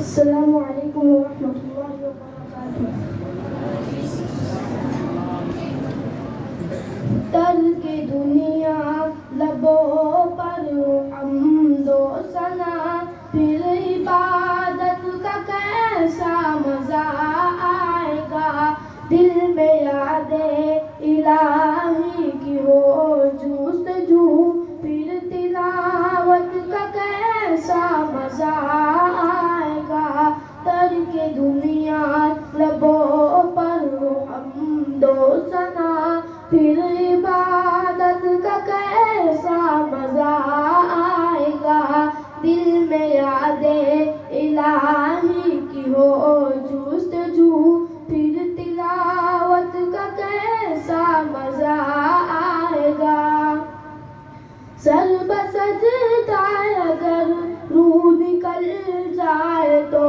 अस्सलामु अलैकुम वरहमतुल्लाहि वबरकातुहू। तर्के दुनिया लबों पर हम्दो सना, फिर इबादत का कैसा मजा आएगा। दिल में यादे इलाही की हो जुस्तजू, फिर तिलावत का कैसा मजा आएगा। तर्के दुनिया लबों पर हम्दो सना, फिर इबादत का कैसा मजा आएगा। दिल में यादे इलाही की हो जुस्तजू, फिर तिलावत का कैसा मजा आएगा। सर बसजदा अगर रूह निकल जाए तो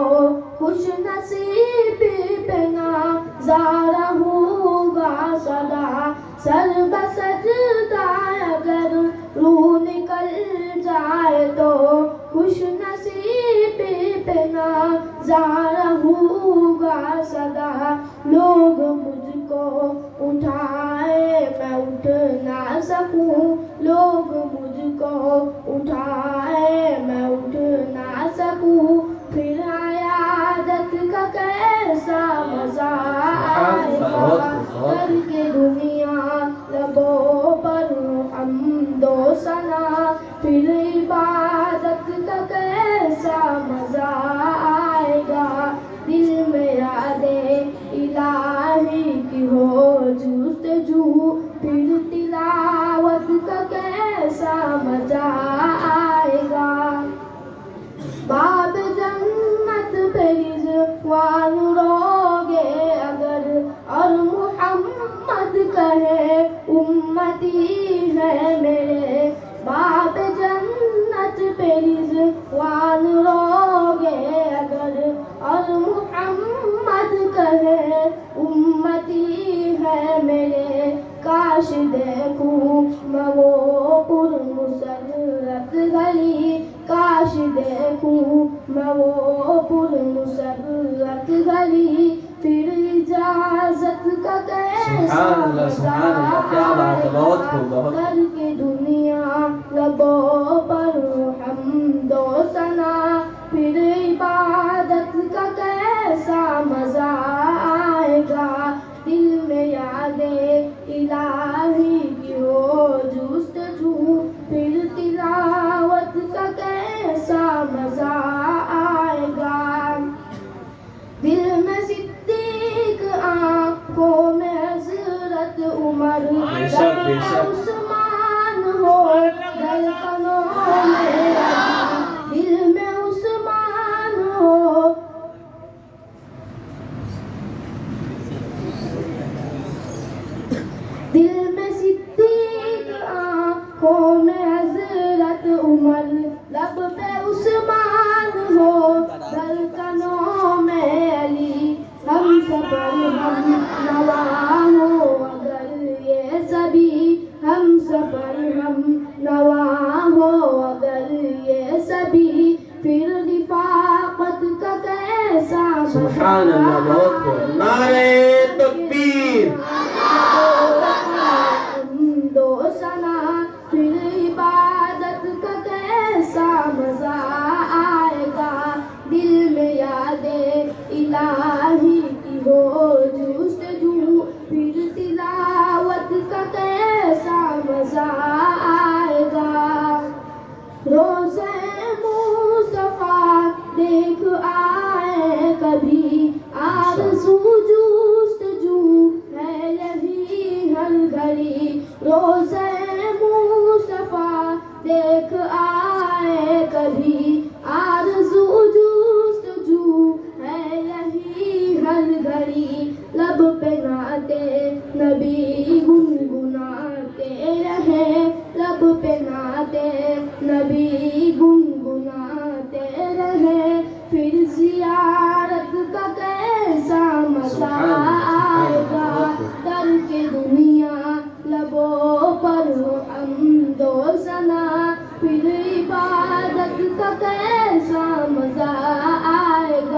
खुश नसीबी पे नाज़ारा होगा सदा। सर बसजदा अगर रूह निकल जाए तो खुश नसीबी पे नाज़ारा होगा सदा। लोग मुझको उठाए मैं उठ ना सकूं, लोग मुझको उठाए मैं उठ ना सकूं, फिर आयादत का कैसा मजा आएगा। करके दुनिया लबों पर हम्दो सना, फिर इबादत का कैसा मजा आएगा। दिल में यादे इलाही की हो जुस्तजू, फिर तिलावत का कैसा मजा आएगा। बाब जन्नत पे रिज़वान रोगे अगर, और मुहम्मद कहे उम्मती है मेरे। बाब जन्नत पे रिज़वान रोगे अगर, और मुहम्मद कहे उम्मती है मेरे। काश देखूं मैं वो पुरमुसर्रत गली, काश देखूं मैं वो पुरमुसर्रत गली, फिर इजाजत का कैसा मजा आएगा। करके दुनिया लबों पर हम्दो सना, फिर इबादत का कैसा मजा आएगा। दिल में यादे इलाही की हो जुस्तजू, फिर तिलावत का कैसा मजा आएगा। दिल में सिद्दीक, आंखों में हज़रत उमर, उस्मान हो धड़कनों में अली। दिल में उस्मान हो, दिल में सिद्दीक, आंखों में हज़रत उमर, लब पे उस्मान हो धड़कनों में अली। हम सफर हम नवा हो अगर ये सभी, हम सफर हम नवा हो अगर ये सभी, फिर रिफाकत का कैसा सुभान अल्लाह। बहुत खूब, नारे तकबीर। हम्दो सना, फिर इबादत का कैसा मजा आएगा। दिल में यादे इलाही की हो जुस्तजू, फिर तिलावत का कैसा मजा आएगा। रोज़े मुस्तफा देख आए कभी, आरज़ू जुस्तजू है यही हर घड़ी। रोज़े मुस्तफा देख आए कभी, आरज़ू जुस्तजू है यही हर घड़ी। लब पे नाते नबी गुनगुनाते रहे, लब पे नाते नबी गुनगुनाते रहे, फिर ज़ियारत का कैसा मजा आएगा। करके दुनिया लबों पर हम्दो सना, फिर इबादत का कैसा मजा आएगा।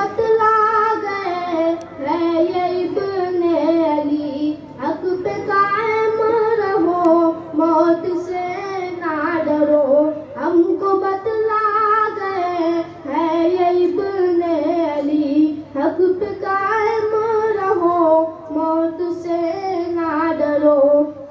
बतला गए है ये इब्ने अली, हक पे कायम रहो मौत से ना डरो। हमको बतला गए है ये इब्ने अली, हक पे कायम रहो मौत से ना डरो।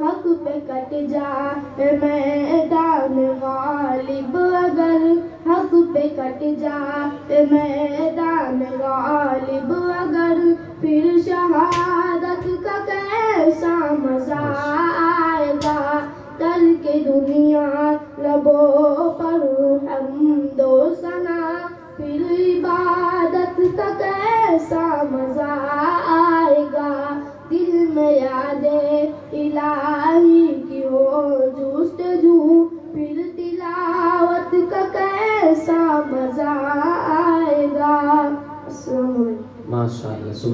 हक पे कट जाए मैदान गालिब अगर, हक पे कट जाए मैदान गालिब अगर, फिर शहादत का कैसा मजा आएगा। तल के दुनिया लबों पर हमदो सना, फिर इबादत का कैसा मजा आएगा। दिल में यादे इलाही की हो जुस्तजू, फिर तिलावत का कैसा मजा आएगा। अस्सलाम वालेकुम। माशाअल्लाह।